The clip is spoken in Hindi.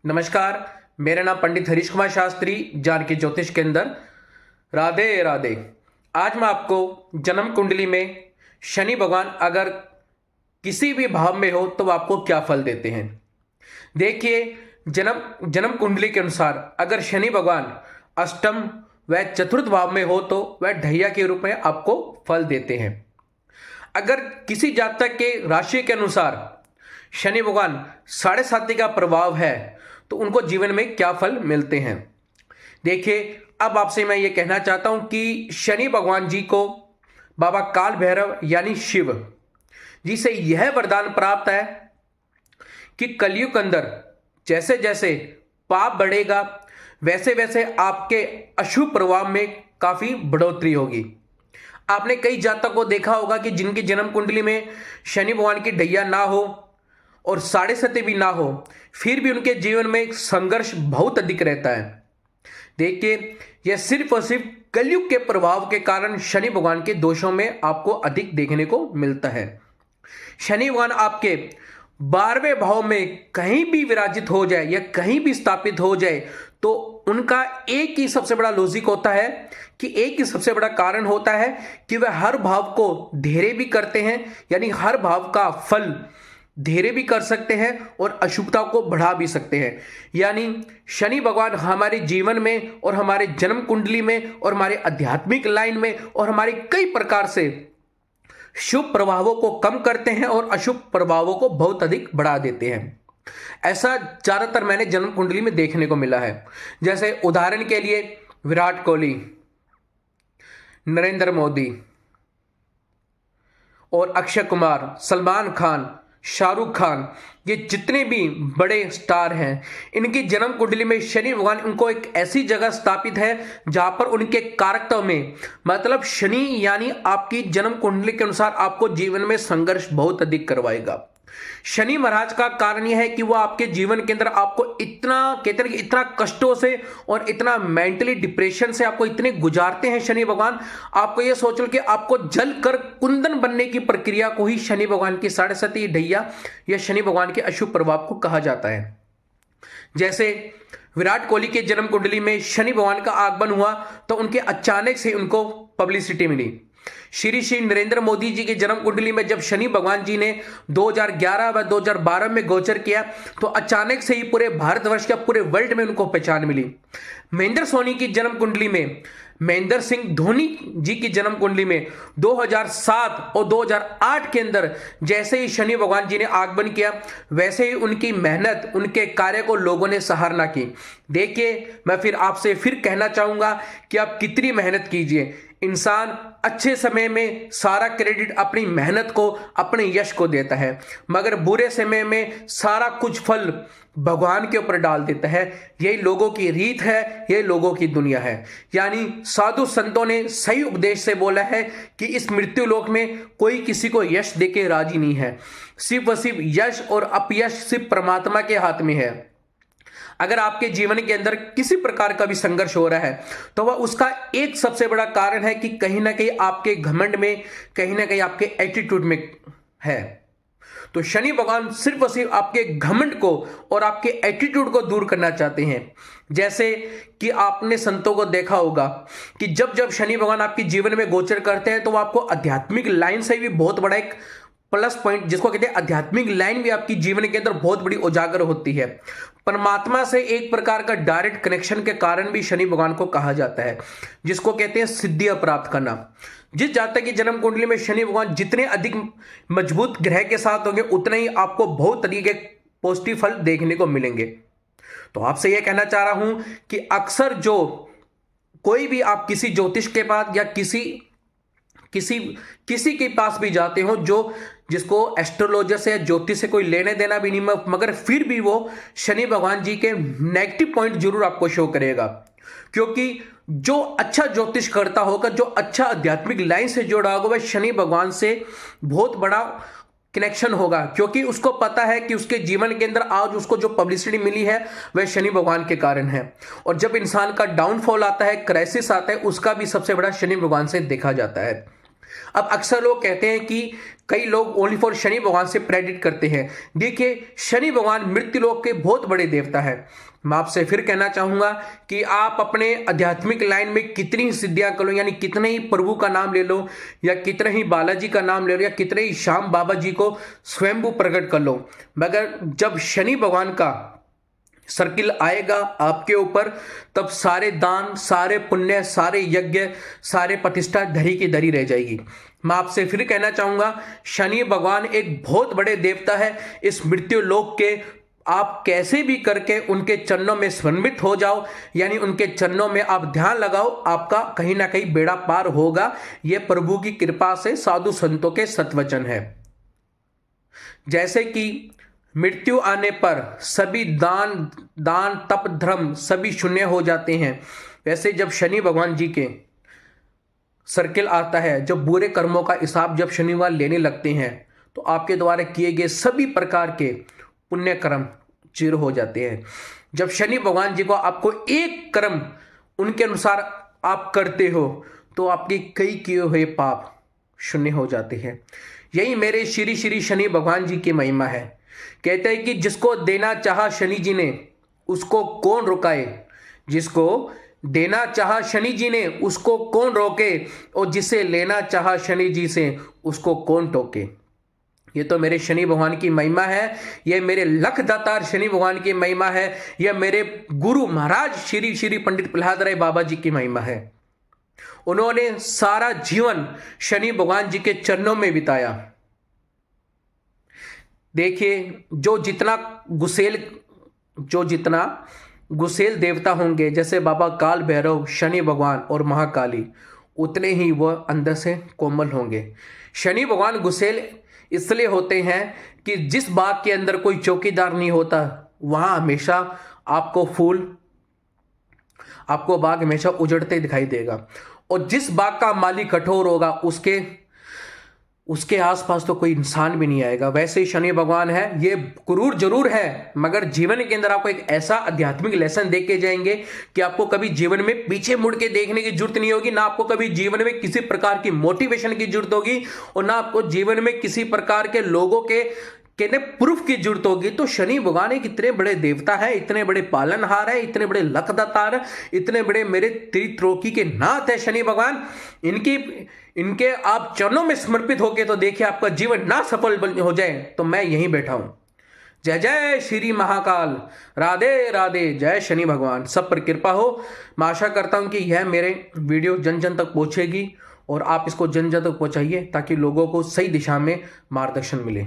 नमस्कार। मेरा नाम पंडित हरीश कुमार शास्त्री, जानकी ज्योतिष के अंदर। राधे राधे। आज मैं आपको जन्म कुंडली में शनि भगवान अगर किसी भी भाव में हो तो आपको क्या फल देते हैं। देखिए, जन्म जन्म कुंडली के अनुसार अगर शनि भगवान अष्टम व चतुर्थ भाव में हो तो वह ढैया के रूप में आपको फल देते हैं। अगर किसी जातक के राशि के अनुसार शनि भगवान साढ़े साथी का प्रभाव है तो उनको जीवन में क्या फल मिलते हैं। देखिए, अब आपसे मैं ये कहना चाहता हूं कि शनि भगवान जी को बाबा काल भैरव यानी शिव जी से यह वरदान प्राप्त है कि कलयुग के अंदर जैसे जैसे पाप बढ़ेगा वैसे वैसे आपके अशुभ प्रभाव में काफी बढ़ोतरी होगी। आपने कई जातकों को देखा होगा कि जिनकी जन्म कुंडली में शनि भगवान की ढैया ना हो और साढ़े सती भी ना हो, फिर भी उनके जीवन में संघर्ष बहुत अधिक रहता है। देखिए, यह सिर्फ और सिर्फ कलयुग के प्रभाव के कारण शनि भगवान के दोषों में आपको अधिक देखने को मिलता है। शनि भगवान आपके 12वें भाव में कहीं भी विराजित हो जाए या कहीं भी स्थापित हो जाए तो उनका एक ही सबसे बड़ा लॉजिक होता है कि एक ही सबसे बड़ा कारण होता है कि वह हर भाव को धीरे भी करते हैं, यानी हर भाव का फल धीरे भी कर सकते हैं और अशुभता को बढ़ा भी सकते हैं। यानी शनि भगवान हमारे जीवन में और हमारे जन्म कुंडली में और हमारे आध्यात्मिक लाइन में और हमारे कई प्रकार से शुभ प्रभावों को कम करते हैं और अशुभ प्रभावों को बहुत अधिक बढ़ा देते हैं। ऐसा ज्यादातर मैंने जन्म कुंडली में देखने को मिला है। जैसे उदाहरण के लिए विराट कोहली, नरेंद्र मोदी और अक्षय कुमार, सलमान खान, शाहरुख खान, ये जितने भी बड़े स्टार हैं, इनकी जन्म कुंडली में शनि भगवान उनको एक ऐसी जगह स्थापित है जहां पर उनके कारकत्व में मतलब शनि यानी आपकी जन्म कुंडली के अनुसार आपको जीवन में संघर्ष बहुत अधिक करवाएगा। शनि महाराज का कारण यह है कि वो आपके जीवन के अंदर आपको इतना कहते हैं कि इतना कष्टों से और इतना मेंटली डिप्रेशन से आपको इतने गुजारते हैं शनि भगवान। आपको ये सोच लो कि आपको जल कर कुंदन बनने की प्रक्रिया को ही शनि भगवान की साढ़े सती ढैया या शनि भगवान के अशुभ प्रभाव को कहा जाता है। जैसे विराट कोहली के जन्म कुंडली में शनि भगवान का आगमन हुआ तो उनके अचानक से उनको पब्लिसिटी मिली। श्री नरेंद्र मोदी जी की जन्म कुंडली में जब शनि भगवान जी ने 2011 व 2012 में गोचर किया तो अचानक से ही पूरे भारतवर्ष या पूरे वर्ल्ड में उनको पहचान मिली। महेंद्र सोनी की जन्म कुंडली में, महेंद्र सिंह धोनी जी की जन्म कुंडली में 2007 और 2008 के अंदर जैसे ही शनि भगवान जी ने आगमन किया वैसे ही उनकी मेहनत, उनके कार्य को लोगों ने सराहना की। देखिए, मैं फिर आपसे फिर कहना चाहूंगा कि आप कितनी मेहनत कीजिए, इंसान अच्छे समय में सारा क्रेडिट अपनी मेहनत को, अपने यश को देता है, मगर बुरे समय में सारा कुछ फल भगवान के ऊपर डाल देता है। यही लोगों की रीत है, यही लोगों की दुनिया है। यानी साधु संतों ने सही उपदेश से बोला है कि इस मृत्यु लोक में कोई किसी को यश देके राजी नहीं है। सिर्फ व सिर्फ यश और अपयश सिर्फ परमात्मा के हाथ में है। अगर आपके जीवन के अंदर किसी प्रकार का भी संघर्ष हो रहा है तो वह उसका एक सबसे बड़ा कारण है कि कहीं ना कहीं आपके घमंड में, कहीं ना कहीं आपके एटीट्यूड में है। तो शनि भगवान सिर्फ और सिर्फ आपके घमंड को और आपके एटीट्यूड को दूर करना चाहते हैं। जैसे कि आपने संतों को देखा होगा कि जब जब शनि भगवान आपके जीवन में गोचर करते हैं तो वो आपको आध्यात्मिक लाइन से भी बहुत बड़ा एक प्लस पॉइंट, जिसको कहते हैं आध्यात्मिक लाइन भी आपकी जीवन के अंदर बहुत बड़ी उजागर होती है। परमात्मा से एक प्रकार का डायरेक्ट कनेक्शन के कारण भी शनि भगवान को कहा जाता है, जिसको कहते हैं सिद्धियां प्राप्त करना। जिस जातक की जन्म कुंडली में शनि भगवान जितने अधिक मजबूत ग्रह के साथ होंगे उतने ही आपको बहुत अधिक एक पॉजिटिव फल देखने को मिलेंगे। तो आपसे यह कहना चाह रहा हूं कि अक्सर जो कोई भी आप किसी ज्योतिष के पास या किसी के पास भी जाते हो जो जिसको एस्ट्रोलॉजर से या ज्योतिष से कोई लेने देना भी नहीं, मगर फिर भी वो शनि भगवान जी के नेगेटिव पॉइंट जरूर आपको शो करेगा। क्योंकि जो अच्छा ज्योतिष करता होगा, जो अच्छा आध्यात्मिक लाइन से जुड़ा होगा, वह शनि भगवान से बहुत बड़ा कनेक्शन होगा, क्योंकि उसको पता है कि उसके जीवन के अंदर आज उसको जो पब्लिसिटी मिली है वह शनि भगवान के कारण है। और जब इंसान का डाउनफॉल आता है, क्राइसिस आता है, उसका भी सबसे बड़ा शनि भगवान से देखा जाता है। अब अक्सर लोग कहते हैं कि कई लोग ओनली फॉर शनि भगवान से प्रेडिक्ट करते हैं। देखिए, शनि भगवान मृत्यु लोक के बहुत बड़े देवता है। मैं आपसे फिर कहना चाहूंगा कि आप अपने आध्यात्मिक लाइन में कितनी ही सिद्धियां कर लो, यानी कितने ही प्रभु का नाम ले लो, या कितने ही बालाजी का नाम ले लो, या कितने ही श्याम बाबा जी को स्वयंभू प्रकट कर लो, मगर जब शनि भगवान का सर्किल आएगा आपके ऊपर, तब सारे दान, सारे पुण्य, सारे यज्ञ, सारे प्रतिष्ठा धरी की धरी रह जाएगी। मैं आपसे फिर कहना चाहूंगा, शनि भगवान एक बहुत बड़े देवता है इस मृत्यु लोक के। आप कैसे भी करके उनके चरणों में समर्पित हो जाओ, यानी उनके चरणों में आप ध्यान लगाओ, आपका कहीं ना कहीं बेड़ा पार होगा। यह प्रभु की कृपा से साधु संतों के सत्वचन है। जैसे कि मृत्यु आने पर सभी दान तप धर्म सभी शून्य हो जाते हैं, वैसे जब शनि भगवान जी के सर्किल आता है, जब बुरे कर्मों का हिसाब जब शनिवार लेने लगते हैं, तो आपके द्वारा किए गए सभी प्रकार के पुण्य कर्म चीर हो जाते हैं। जब शनि भगवान जी को आपको एक कर्म उनके अनुसार आप करते हो, तो आपके कई किए हुए पाप शून्य हो जाते हैं। यही मेरे श्री श्री शनि भगवान जी की महिमा है। कहते हैं कि जिसको देना चाहा शनि जी ने, उसको कौन रुकाए। जिसको देना चाहा शनि जी ने, उसको कौन रोके, और जिसे लेना चाहा शनि जी से, उसको कौन टोके। ये तो मेरे शनि भगवान की महिमा है, ये मेरे लख दातार शनि भगवान की महिमा है, यह मेरे गुरु महाराज श्री श्री पंडित प्रहलाद राय बाबा जी की महिमा है। उन्होंने सारा जीवन शनि भगवान जी के चरणों में बिताया। देखिए, जो जितना गुसेल देवता होंगे, जैसे बाबा काल भैरव, शनि भगवान और महाकाली, उतने ही वह अंदर से कोमल होंगे। शनि भगवान गुसेल इसलिए होते हैं कि जिस बाग के अंदर कोई चौकीदार नहीं होता, वहां हमेशा आपको बाग हमेशा उजड़ते दिखाई देगा। और जिस बाग का मालिक कठोर होगा, उसके आसपास तो कोई इंसान भी नहीं आएगा। वैसे ही शनि भगवान है, ये क्रूर जरूर है, मगर जीवन के अंदर आपको एक ऐसा आध्यात्मिक लेसन दे के जाएंगे कि आपको कभी जीवन में पीछे मुड़ के देखने की जरूरत नहीं होगी, ना आपको कभी जीवन में किसी प्रकार की मोटिवेशन की जरूरत होगी, और ना आपको जीवन में किसी प्रकार के लोगों के प्रूफ की जरूरत होगी। तो शनि भगवान एक इतने बड़े देवता है, इतने बड़े पालनहार है, इतने बड़े लखदातार, इतने बड़े मेरे त्रिलोकी के नाथ है शनि भगवान। इनके आप चरणों में समर्पित होके तो देखिए, आपका जीवन ना सफल हो जाए तो मैं यहीं बैठा हूं। जय जय श्री महाकाल, राधे राधे, जय शनि भगवान। सब पर कृपा हो। मैं आशा करता हूं कि यह मेरे वीडियो जन जन तक पहुंचेगी, और आप इसको जन जन तक पहुंचाइए, ताकि लोगों को सही दिशा में मार्गदर्शन मिले।